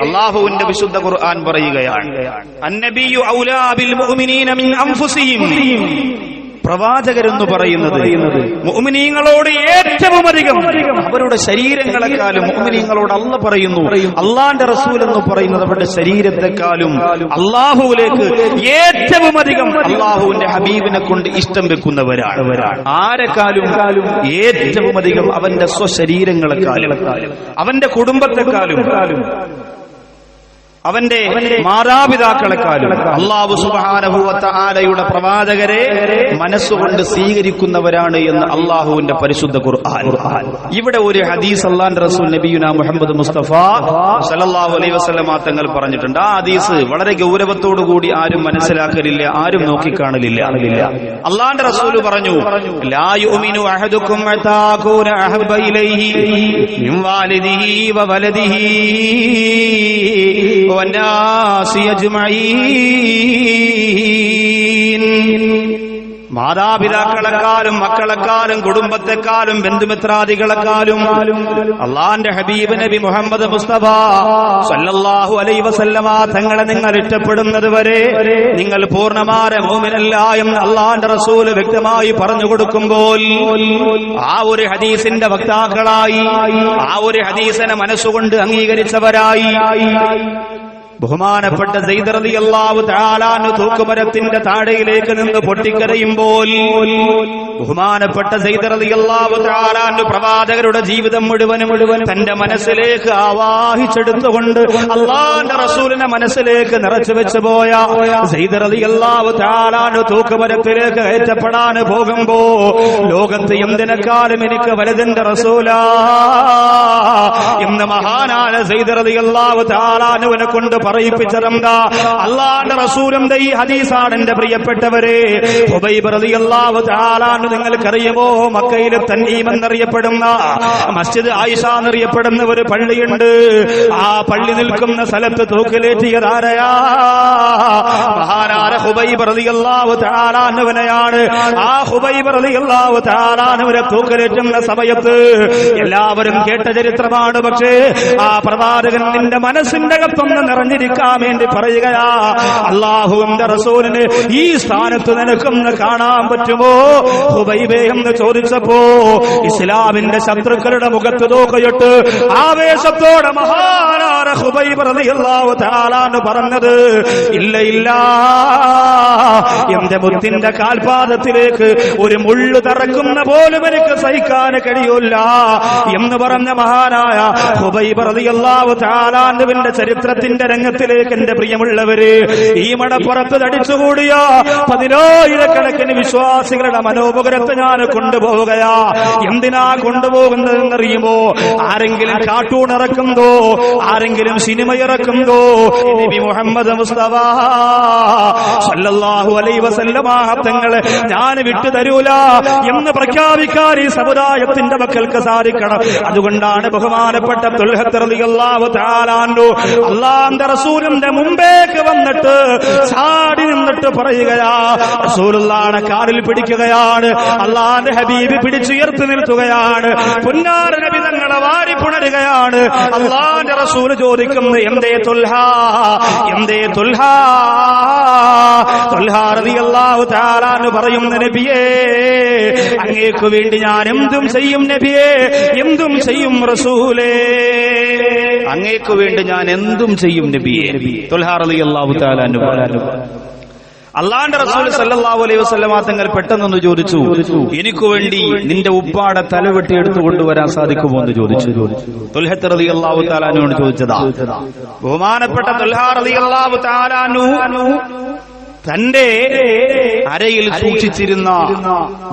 അല്ലാഹുവിന്റെ വിശുദ്ധ ഖുർആൻ പറയുകയാണ്, അന്നബിയു ഔലാ ബിൽ മുഅ്മിനീന മിൻ അൻഫുസിഹിം. പ്രവാചകരെന്ന് പറയുന്നത് മുഅ്മിനീങ്ങളോട് ഏറ്റവും അധികം അവരുടെ ശരീരങ്ങളെക്കാളും മുഅ്മിനീങ്ങളോട് അല്ലാഹ് പറയുന്നു, അല്ലാഹുവിന്റെ റസൂൽ എന്ന് പറയുന്നത് അവരുടെ ശരീരത്തെക്കാളും അല്ലാഹുവിലേക്ക് ഏറ്റവും അധികം അല്ലാഹുവിന്റെ ഹബീബിനെ കൊണ്ട് ഇഷ്ടം വെക്കുന്നവരാണ്. ആരെക്കാളും ഏറ്റവും അധികം അവന്റെ സ്വശരീരങ്ങളെക്കാളും അവന്റെ കുടുംബത്തെക്കാളും അവന്റെ മാതാപിതാക്കളെക്കാളും അല്ലാഹു സുബ്ഹാനഹു വ തആലയുടെ പ്രവാചകരെ മനസ്സുകൊണ്ട് സ്വീകരിക്കുന്നവരാണ് എന്ന് അല്ലാഹുവിന്റെ പരിശുദ്ധ ഖുർആൻ. ഇവിടെ ഒരു ഹദീസ് അല്ലാഹുവിന്റെ റസൂൽ നബിയുനാ മുഹമ്മദ് മുസ്തഫ സല്ലല്ലാഹു അലൈഹി വസല്ലമ തങ്ങൾ പറഞ്ഞിട്ടുണ്ട്. ആ ഹദീസ് വളരെ ഗൗരവത്തോടു കൂടി ആരും മനസ്സിലാക്കലില്ല, ആരും നോക്കിക്കാണലില്ല. അല്ലാഹുവിന്റെ റസൂൽ പറഞ്ഞു, ലാ യുമിനു അഹദുക്കും അതാകൂന അഹബ്ബ ഇലൈഹി മിൻ വാലിദിഹി വ വലദിഹി മാതാപിതാക്കളെക്കാളും മക്കളെക്കാളും കുടുംബത്തെക്കാളും ബന്ധുമിത്രാദികളെക്കാളും അല്ലാഹുവിന്റെ ഹബീബ് നബി മുഹമ്മദ് മുസ്തഫ സല്ലല്ലാഹു അലൈഹി വസല്ലമ തങ്ങളെ നിങ്ങൾ ഇഷ്ടപ്പെടുന്നത് വരെ നിങ്ങൾ പൂർണ്ണമായ മുഅ്മിനല്ല എന്ന് അല്ലാഹുവിന്റെ റസൂൽ വ്യക്തമായി പറഞ്ഞു കൊടുക്കുമ്പോൾ ആ ഒരു ഹദീസിന്റെ വക്താക്കളായി, ആ ഒരു ഹദീസിനെ മനസ്സുകൊണ്ട് അംഗീകരിച്ചവരായി ബഹുമാനപ്പെട്ട സയ്യിദ് റളിയല്ലാഹു തആല അൻഹു തൂക്കുമരത്തിന്റെ താഴയിലേക്ക് നിന്ന് പൊട്ടിക്കരയുമ്പോൾ ബഹുമാനപ്പെട്ട സയ്യിദ് റളിയല്ലാഹു തആല അൻഹു പ്രവാചകരുടെ ജീവിതം മുഴുവനും തന്റെ മനസ്സിലേക്ക് ആവാഹിച്ചെടുത്തുകൊണ്ട് അല്ലാഹുവിന്റെ റസൂലിനെ മനസ്സിലേക്ക് നിറച്ചു വെച്ചു പോയ സയ്യിദ് റളിയല്ലാഹു തആല അൻഹു തൂക്കുമരത്തിലേക്ക് കയറ്റപ്പെടാൻ പോകുമ്പോ ലോകത്ത് എന്തിനേക്കാളും എനിക്ക് വലുതിന്റെ റസൂലാ എന്ന് മഹാനായ സയ്യിദ് റളിയല്ലാഹു തആല അൻഹുവിനെ കൊണ്ട് പറയിപ്പിച്ചതെന്താ? അല്ലാഹുവിന്റെ റസൂലിന്റെ ഈ ഹദീസാണ് എന്റെ പ്രിയപ്പെട്ടവരെ. ഹുബൈബ് റളിയല്ലാഹു തആല അൻഹു നിങ്ങൾക്കറിയുമോ, മക്കയിലെ തൻഈം എന്നറിയപ്പെടുന്ന മസ്ജിദ് ആയിഷ എന്നറിയപ്പെടുന്ന ഒരു പള്ളിയുണ്ട്. ആ പള്ളി നിൽക്കുന്ന സ്ഥലത്ത് തൂക്കിലേറ്റിയത് ആരെയാ? മഹാനായ ഹുബൈബ് റളിയല്ലാഹു തആല അൻഹുവിനെയാണ്. ആ ഹുബൈബ് റളിയല്ലാഹു തആല അൻഹുവിനെ തൂക്കിലേറ്റുന്ന സമയത്ത് എല്ലാവരും കേട്ട ചരിത്രമാണ്. പക്ഷേ ആ പ്രവാചകൻ നിന്റെ മനസ്സിന്റെ അകത്തൊന്ന് നിറഞ്ഞിരിക്കാൻ വേണ്ടി പറയുകയാ, അല്ലാഹുവിന്റെ റസൂലിന് ഈ സ്ഥാനത്ത് നിനക്കൊന്ന് കാണാൻ പറ്റുമോ ഹുബൈബേ എന്ന് ചോദിച്ചപ്പോ ഇസ്ലാമിന്റെ ശത്രുക്കളുടെ മുഖത്ത് നോക്കിയിട്ട് ആവേശത്തോടെ മഹാനായ ഹുബൈബ് റളിയല്ലാഹു തആല പറഞ്ഞത്, ഇല്ല ഇല്ല, എന്റെ മുത്തിന്റെ കാൽപാദത്തിലേക്ക് ഒരു മുള്ളു തറക്കുന്ന പോലും എനിക്ക് സഹിക്കാൻ കഴിയൂല എന്ന് പറഞ്ഞ മഹാനായ ഹുബൈബ് റളിയല്ലാഹു തആല അൻഹുവിന്റെ ചരിത്രത്തിന്റെ രംഗത്തിലേക്ക് എന്റെ പ്രിയമുള്ളവര് ഈ മടപ്പുറത്ത് തടിച്ചുകൂടിയ 10,000 വിശ്വാസികളുടെ മനോമുഖരത്തെ ഞാൻ കൊണ്ടുപോവുകയാ. എന്തിനാ കൊണ്ടുപോകുന്നതെന്നറിയുമോ? ആരെങ്കിലും കാർട്ടൂൺ ഇറക്കുന്നതോ, ആരെങ്കിലും സിനിമ ഇറക്കുന്നതോ നബി മുഹമ്മദ് മുസ്തഫ സല്ലല്ലാഹു അലൈഹി വസല്ലമ തങ്ങളെ ഞാൻ വിട്ടുതരൂല എന്ന് പ്രഖ്യാപിക്കാൻ ഈ സമുദായത്തിന്റെ മക്കൾക്ക് സാധിക്കണം. അതുകൊണ്ടാണ് ബഹുമാനപ്പെട്ട തുൽഹത്ത് റളിയല്ലാഹു തആല അൻഹു അല്ലാഹുവിന്റെ റസൂലിന്റെ മുമ്പേക്ക് വന്നിട്ട് ചാടി നിന്നിട്ട് പറയുകയാ, റസൂലുള്ളാഹിനെ കാലിൽ പിടിക്കുകയാണ്, അല്ലാഹുവിന്റെ ഹബീബ് പിടിച്ചുയർത്തി നിർത്തുകയാണ്, പുന്നാര നബി തങ്ങളെ വാരി പുണരുകയാണ്. അല്ലാഹുവിന്റെ റസൂൽ ചോദിക്കുന്നു, എന്തേ തുൽഹാ, എന്തേ തുൽഹാ? തുൽഹാ റളിയല്ലാഹു തആല അൻഹു പറയുന്നു, നബിയേ അങ്ങേക്ക് വേണ്ടി ഞാൻ എന്തും ചെയ്യും നബിയേ, എന്തും ചെയ്യും റസൂലേ, അങ്ങേക്ക് വേണ്ടി ഞാൻ എന്തും ചെയ്യും നബിയേ. തുൽഹാ റളിയല്ലാഹു തആല അൻഹു അല്ലാഹുവിന്റെ റസൂൽ സല്ലല്ലാഹു അലൈഹി വസല്ലമ തങ്ങൾ പെട്ടെന്നൊന്ന് ചോദിച്ചു, എനിക്ക് വേണ്ടി നിന്റെ ഉപ്പാടെ തലവെട്ടി എടുത്തു കൊണ്ടുവരാൻ സാധിക്കുമോ എന്ന് ചോദിച്ചു. തുൽഹത്ത് റളിയല്ലാഹു തആല അൻഹുവിനോട് ചോദിച്ചതാ. ബഹുമാനപ്പെട്ട തുൽഹാ റളിയല്ലാഹു തആല അൻഹു തന്റെ അരയിൽ സൂക്ഷിച്ചിരുന്ന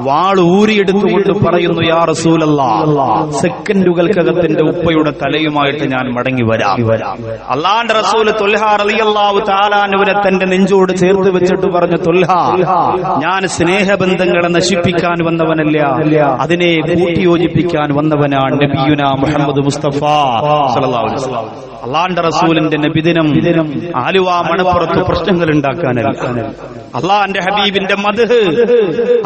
വാൾ ഊരിയെടുത്തുകൊണ്ട് പറയുന്നു, യാ റസൂലല്ലാഹ്, സെക്കൻഡുകൾക്കകത്തിന്റെ ഉപ്പയുടെ തലയുമായിട്ട് ഞാൻ മടങ്ങി വരാം. അല്ലാഹുവിന്റെ റസൂൽ തുൽഹാ റളിയല്ലാഹു തആല അൻഹുവിനെ തന്റെ നെഞ്ചോട് ചേർത്ത് വെച്ചിട്ട് പറഞ്ഞു, തുൽഹാ, ഞാൻ സ്നേഹബന്ധങ്ങളെ നശിപ്പിക്കാൻ വന്നവനല്ല, അതിനെ കൂട്ടിയോജിപ്പിക്കാൻ വന്നവനാണ് നബിയുനാ മുഹമ്മദ് മുസ്തഫ സല്ലല്ലാഹു അലൈഹി വസല്ലം. അള്ളാന്റെ റസൂലിന്റെ നബിദിനം ആലുവ മണപ്പുറത്ത് പ്രശ്നങ്ങൾ ഉണ്ടാക്കാനല്ല. അള്ളാന്റെ ഹബീബിന്റെ മദ്ഹ്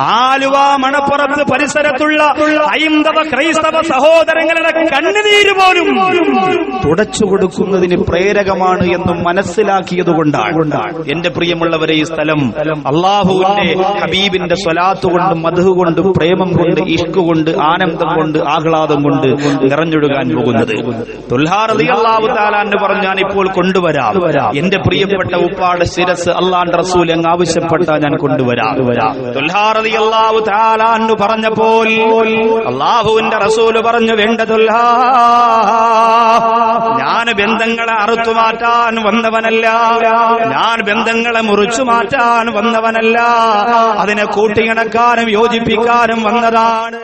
ആലുവ മണപ്പുറത്ത് പരിസരത്തുള്ള ഹൈന്ദവ ക്രൈസ്തവ സഹോദരങ്ങളുടെ കണ്ണുനീര് പോലും തുടച്ചു കൊടുക്കുന്നതിന് പ്രേരകമാണ് എന്ന് മനസ്സിലാക്കിയതുകൊണ്ടാണ് എന്റെ പ്രിയമുള്ളവരെ ഈ സ്ഥലം അള്ളാഹുവിന്റെ ഹബീബിന്റെ സ്വലാത്ത് കൊണ്ട് മദ്ഹ് കൊണ്ട് പ്രേമം കൊണ്ട് ഇഷ്ക് കൊണ്ട് ആനന്ദം കൊണ്ട് ആഹ്ലാദം കൊണ്ട് നിറഞ്ഞൊഴുകാൻ പോകുന്നത്. തുൽഹാ റളിയല്ലാഹു തആല അൻഹു പറഞ്ഞു, ഞാൻ ഇപ്പോൾ കൊണ്ടുവരാം. എന്റെ പ്രിയപ്പെട്ട ഉപ്പാട് ശിരസ് അള്ളാന്റെ റസൂൽ അങ്ങ് ആവശ്യപ്പെട്ടാൽ ഞാൻ കൊണ്ടുവരാം. തുൽഹാ റളിയല്ലാഹു തആല അൻഹു പറഞ്ഞപ്പോൾ അള്ളാഹുവിന്റെ റസൂൽ പറഞ്ഞു, വേണ്ട തുൽഹാ, ഞാൻ ബന്ധങ്ങളെ അറുത്തു മാറ്റാൻ വന്നവനല്ല, ഞാൻ ബന്ധങ്ങളെ മുറിച്ചു മാറ്റാൻ വന്നവനല്ല, അതിനെ കൂട്ടിയിണക്കാനും യോജിപ്പിക്കാനും വന്നതാണ്.